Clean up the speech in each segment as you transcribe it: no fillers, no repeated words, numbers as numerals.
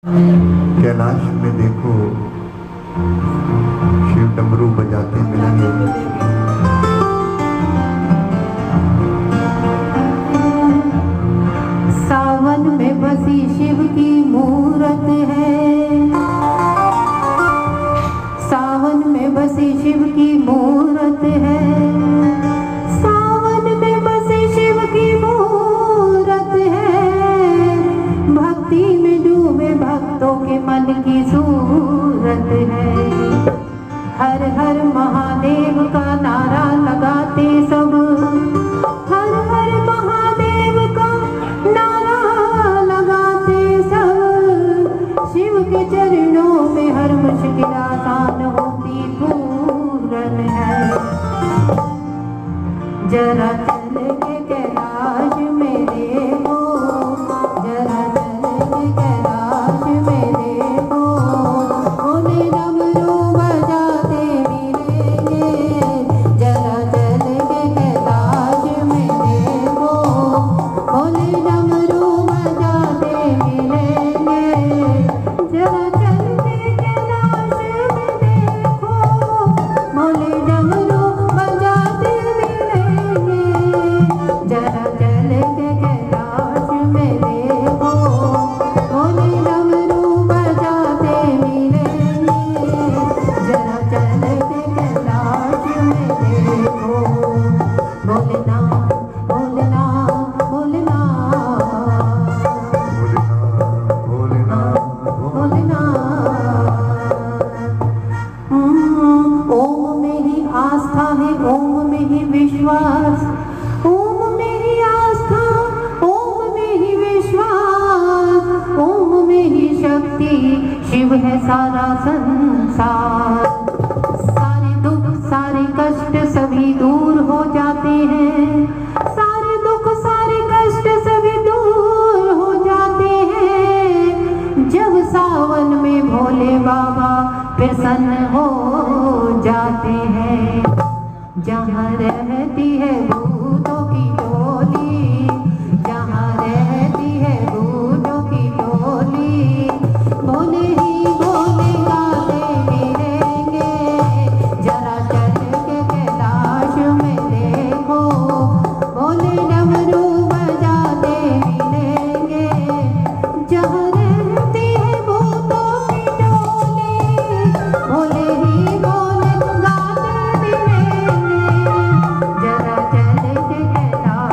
कैलाश में देखो शिव डमरू बजाते मिलेंगे। सावन में बसी शिव की मूरत है, सावन में बसी शिव की मूरत है, सावन में बसी शिव की मूरत है। भक्ति में डूबे भक्तों के मन की सूरत है। हर हर महादेव का नारा लगाते सब, हर हर महादेव का नारा लगाते सब। शिव के चरणों में हर मुश्किल आसान होती पूरन है। जरा चल के कैलाश में देखो, जरा चल के कैलाश में देखो, भोले डमरू बजाते मिलेंगे। जरा चल के कैलाश में देखो, भोले डमरू बजाते मिलेंगे। जरा चल के कैलाश में देखो, भोले डमरू बजाते मिलेंगे। जरा चल के कैलाश में देखो, भोले डमरू बजाते मिलेंगे। जरा चल के कैलाश में देखो, भोलेनाथ भोलेनाथ भोलेनाथ भोलेनाथ। ओम में ही आस्था है, ओम में ही विश्वास, ओम में ही आस्था, ओम में ही विश्वास, ओम में ही शक्ति। शिव है सारा संसार। सारे दुख सारे कष्ट सभी दूर हो जाते हैं, सारे दुख सारे कष्ट सभी दूर हो जाते हैं। जब सावन में भोले बाबा प्रसन्न हो जाते हैं। जहाँ रहती है भूतों की टोली, जहाँ रहती है भूतों की टोली, भोले ही भोले गाते मिलेंगे। जरा चल के कैलाश में देखो, भोले डमरू बजाते मिलेंगे। जहाँ रहती है भूतों की टोली, भोले ही भोले गाते मिलेंगे। जरा चल के कैलाश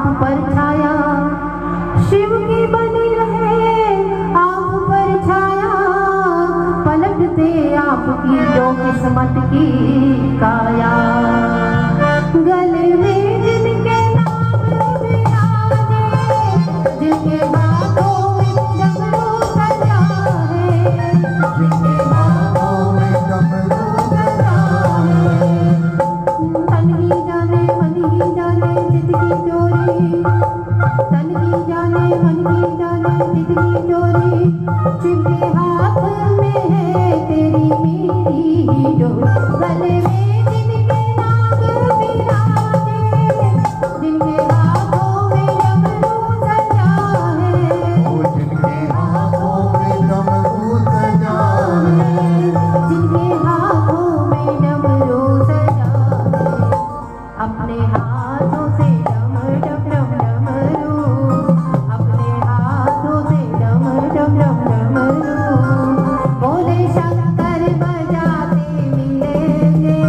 आप पर छाया, शिव की बनी रहे आप पर छाया, पलटते आपकी जो किस्मत की काया। गले में जिनके नाम विराजे, जिनके हाथों में डमरू सजा है, जिनके हाथों में डमरू सजा है। तन ही जाने मन ही जाने चित की चोरी, तन ही जाने मन ही जाने चित की चोरी, शिव के हाथ में है तेरी मेरी ही डोरी। गले में जिनके नाग विराजे, जिनके हाथों में डमरू सजा है, वो जिनके हाथों में डमरू सजा है। जिनके हाथों में डमरू सजा है, अपने हाथों से डम डम डम डमरू, अपने हाथों से डम डम डम डमरू, बोले शंकर बजाते मिलेंगे,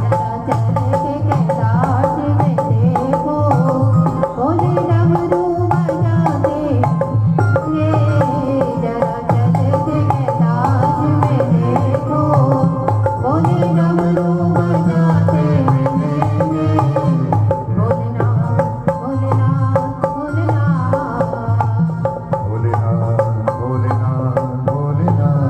जरा चल के कैलाश में देखो, बोले डमरू बजाते ये, जरा चल के कैलाश में देखो, बोले डमरू बजाते मिलेंगे, भोलेनाथ भोलेनाथ भोलेनाथ। भोलेनाथ भोलेनाथ भोलेनाथ।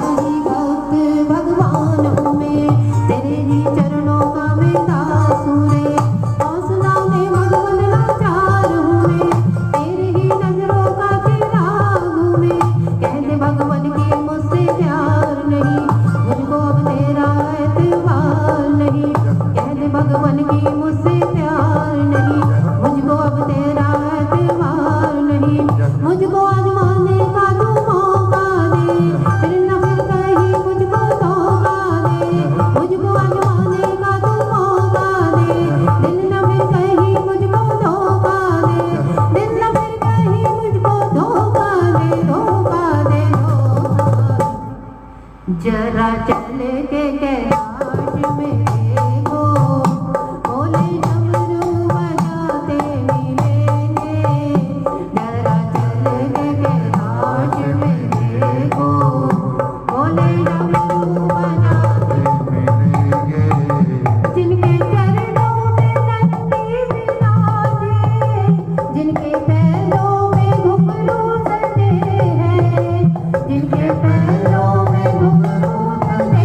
तेरी भक्त भगवान हूँ मैं, तेरे ही चरणों का मैं दास हूँ रे, हौसला में भगवान लाचार हूँ मैं, तेरे ही नजरों का चिराग हूँ मैं, कह दे भगवान की मुझसे प्यार नहीं, मुझको अब तेरा एतबार नहीं, कह दे भगवान की मुझसे प्यार नहीं, मुझको अब तेरा एतबार नहीं, मुझको आजमाने का तू मौका दे, फिर न फिर कहीं मुझको धोखा दे, मुझको आजमाने का तू मौका दे, दिल न फिर कहीं मुझको धोखा दे, दिल न फिर कहीं मुझको धोखा दे, धोखा दे, धोखा दे। जरा चल के कैलाश में देखो, बोले डमरू बजाते मिलेंगे, जरा चल के कैलाश में देखो, बोले डमरू बजाते, मिलेंगे। जिनके चरणों में नंदी विराजे, जिनके पैरों में घुंघरू सजे हैं, जिनके पैरों में घुंघरू सजे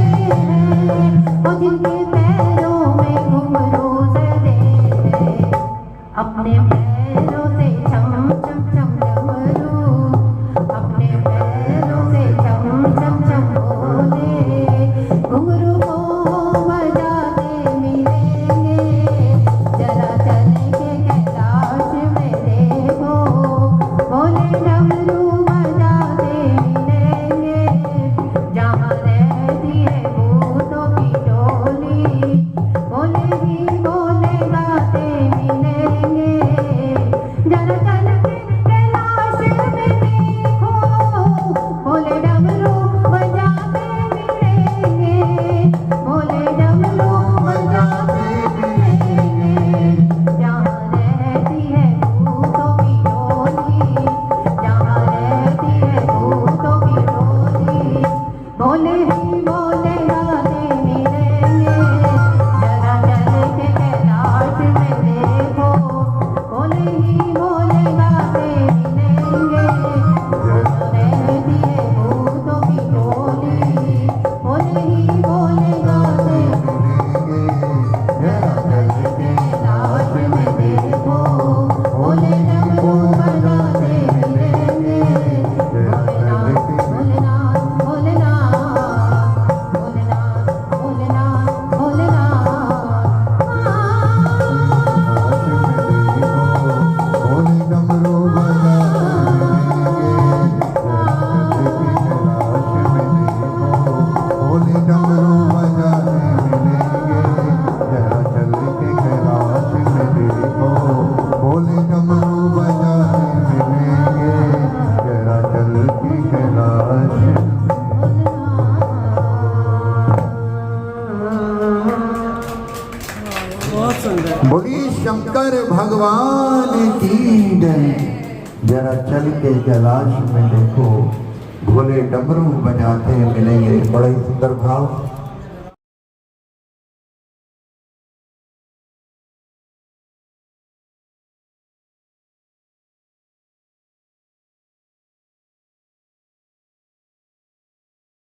भगवान की जय। जरा चल के कैलाश में देखो, भोले डमरू बजाते मिलेंगे। बड़ा ही सुंदर भाव।